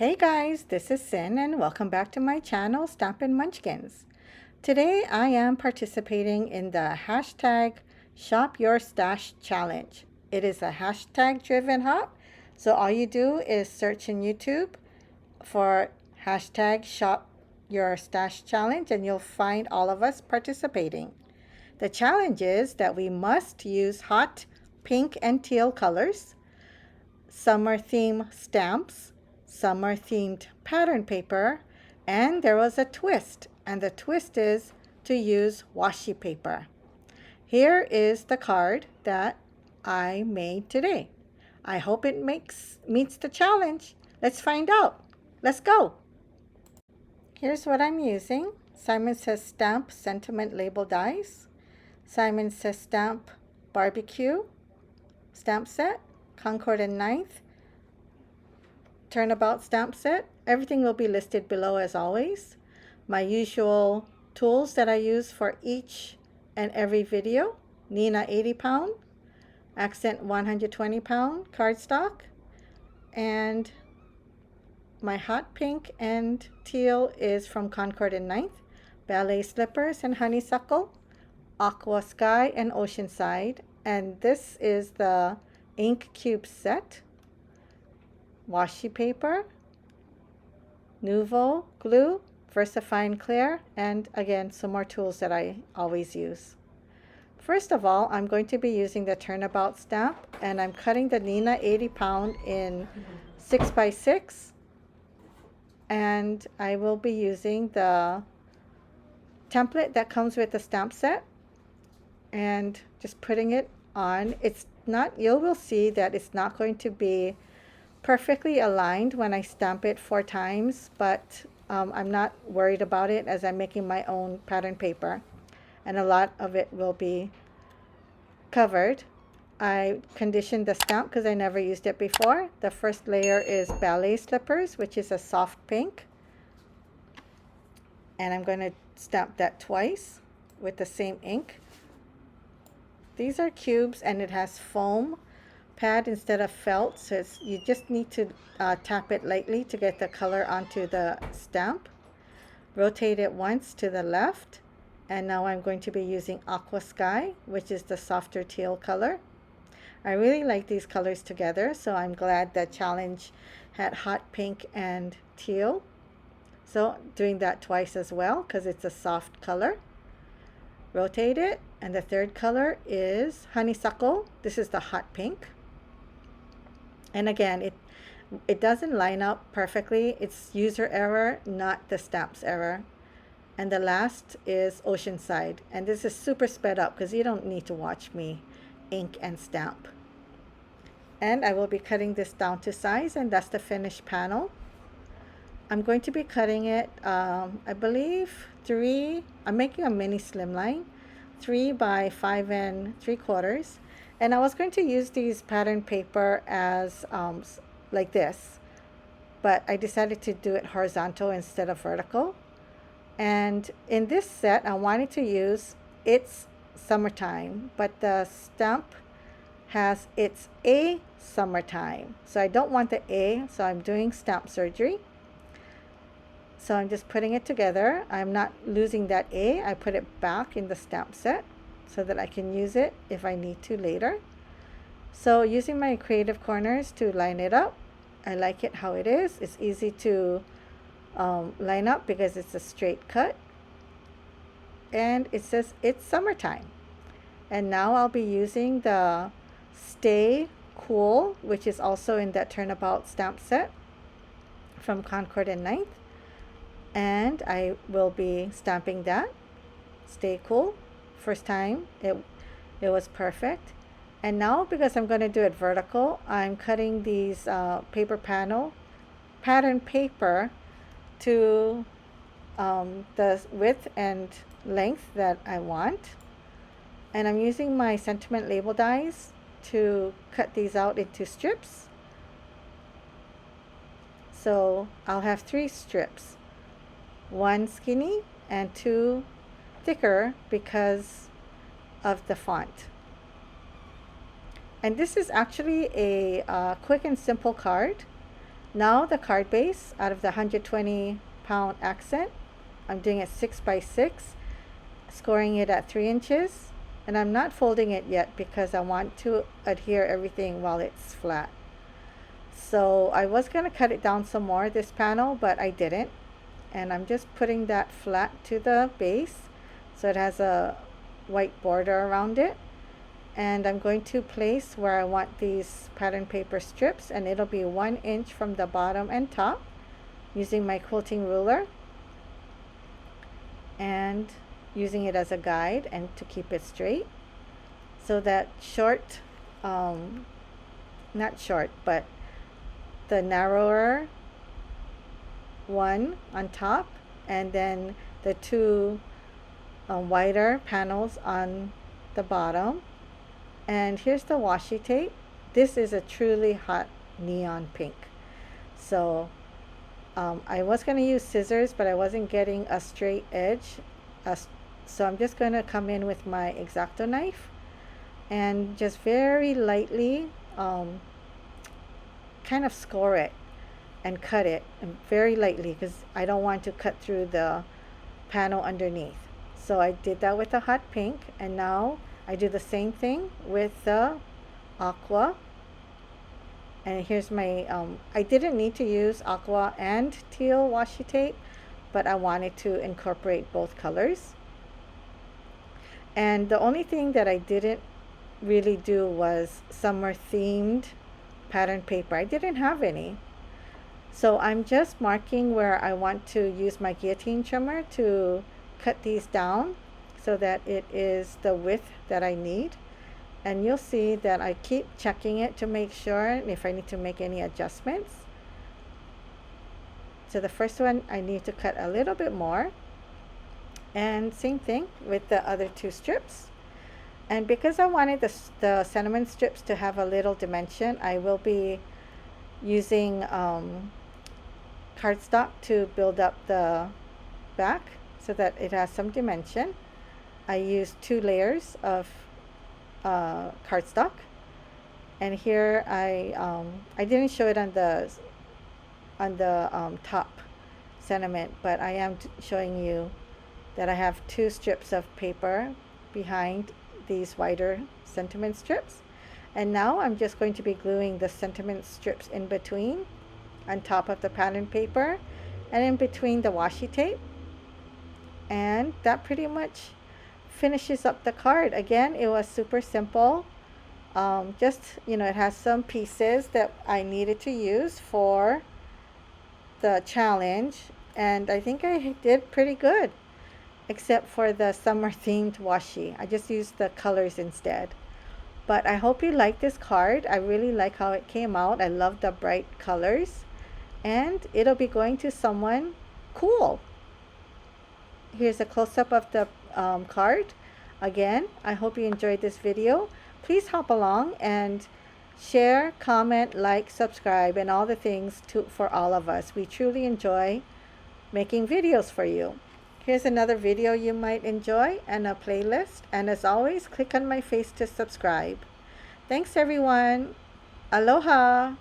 Hey guys, this is Sin and welcome back to my channel Stampin' Munchkins. Today I am participating in the hashtag Shop Your Stash Challenge. It is a hashtag driven hop, so all you do is search in YouTube for hashtag Shop Your Stash Challenge and you'll find all of us participating. The challenge is that we must use hot pink and teal colors, summer theme stamps, summer themed pattern paper, and there was a twist, and the twist is to use washi paper. Here is the card that I made today. I hope it meets the challenge. Let's find out. Let's go. Here's what I'm using. Simon Says Stamp Sentiment Label Dies. Simon Says Stamp Barbecue Stamp Set. Concord and Ninth Turnabout Stamp Set. Everything will be listed below as always. My usual tools that I use for each and every video. Nina 80 pound, Accent 120 pound cardstock, and my hot pink and teal is from Concord and Ninth, Ballet Slippers and Honeysuckle, Aqua Sky and Oceanside, and this is the ink cube set, washi paper, Nuvo glue, VersaFine Clear, and again some more tools that I always use. First of all, I'm going to be using the turnabout stamp, and I'm cutting the Nina 80 pound in 6x6, and I will be using the template that comes with the stamp set and just putting it on. It's not, you will see that it's not going to be perfectly aligned when I stamp it 4 times, but I'm not worried about it as I'm making my own pattern paper and a lot of it will be covered. I conditioned the stamp because I never used it before. The first layer is Ballet Slippers, which is a soft pink, and I'm going to stamp that twice with the same ink. These are cubes and it has foam pad instead of felt, so you just need to tap it lightly to get the color onto the stamp. Rotate it once to the left, and now I'm going to be using Aqua Sky, which is the softer teal color. I really like these colors together, so I'm glad that challenge had hot pink and teal. So doing that twice as well because it's a soft color. Rotate it, and the third color is Honeysuckle. This is the hot pink. And again, it doesn't line up perfectly. It's user error, not the stamp's error. And the last is Oceanside. And this is super sped up because you don't need to watch me ink and stamp. And I will be cutting this down to size, and that's the finished panel. I'm going to be cutting it, I believe, I'm making a mini slimline, 3 by 5 3/4. And I was going to use these pattern paper as like this, but I decided to do it horizontal instead of vertical. And in this set, I wanted to use It's Summertime, but the stamp has It's a Summertime. So I don't want the A, so I'm doing stamp surgery. So I'm just putting it together. I'm not losing that A. I put it back in the stamp set so that I can use it if I need to later. So using my creative corners to line it up, I like it how it is. It's easy to line up because it's a straight cut. And it says It's Summertime. And now I'll be using the Stay Cool, which is also in that Turnabout stamp set from Concord and Ninth. And I will be stamping that. Stay Cool. First time, it was perfect. And now, because I'm going to do it vertical, I'm cutting these paper pattern paper to the width and length that I want. And I'm using my sentiment label dies to cut these out into strips. So I'll have 3 strips, 1 skinny and 2 thicker because of the font. And this is actually a quick and simple card. Now the card base, out of the 120-pound accent, I'm doing it 6 by 6, scoring it at 3 inches. And I'm not folding it yet because I want to adhere everything while it's flat. So I was going to cut it down some more, this panel, but I didn't. And I'm just putting that flat to the base so it has a white border around it. And I'm going to place where I want these pattern paper strips, and it'll be 1 inch from the bottom and top, using my quilting ruler and using it as a guide and to keep it straight. So that short, not short, but the narrower one on top, and then the two wider panels on the bottom. And here's the washi tape. This is a truly hot neon pink. So I was going to use scissors, but I wasn't getting a straight edge. So I'm just going to come in with my X-Acto knife and just very lightly kind of score it and cut it, and very lightly, because I don't want to cut through the panel underneath. So I did that with the hot pink, and now I do the same thing with the aqua. And here's my, I didn't need to use aqua and teal washi tape, but I wanted to incorporate both colors. And the only thing that I didn't really do was summer themed pattern paper. I didn't have any. So I'm just marking where I want to use my guillotine trimmer to cut these down so that it is the width that I need. And you'll see that I keep checking it to make sure if I need to make any adjustments. So the first one I need to cut a little bit more. And same thing with the other two strips. And because I wanted the sentiment strips to have a little dimension, I will be using cardstock to build up the back so that it has some dimension. I used 2 layers of cardstock, and here I didn't show it on the top sentiment, but I am showing you that I have 2 strips of paper behind these wider sentiment strips. And now I'm just going to be gluing the sentiment strips in between, on top of the pattern paper, and in between the washi tape. And that pretty much finishes up the card. Again, it was super simple. Just, you know, it has some pieces that I needed to use for the challenge, and I think I did pretty good, except for the summer themed washi. I just used the colors instead. But I hope you like this card. I really like how it came out. I love the bright colors, and it'll be going to someone cool. Here's a close-up of the card. Again, I hope you enjoyed this video. Please hop along and share, comment, like, subscribe, and all the things for all of us. We truly enjoy making videos for you. Here's another video you might enjoy and a playlist. And as always, click on my face to subscribe. Thanks everyone. Aloha.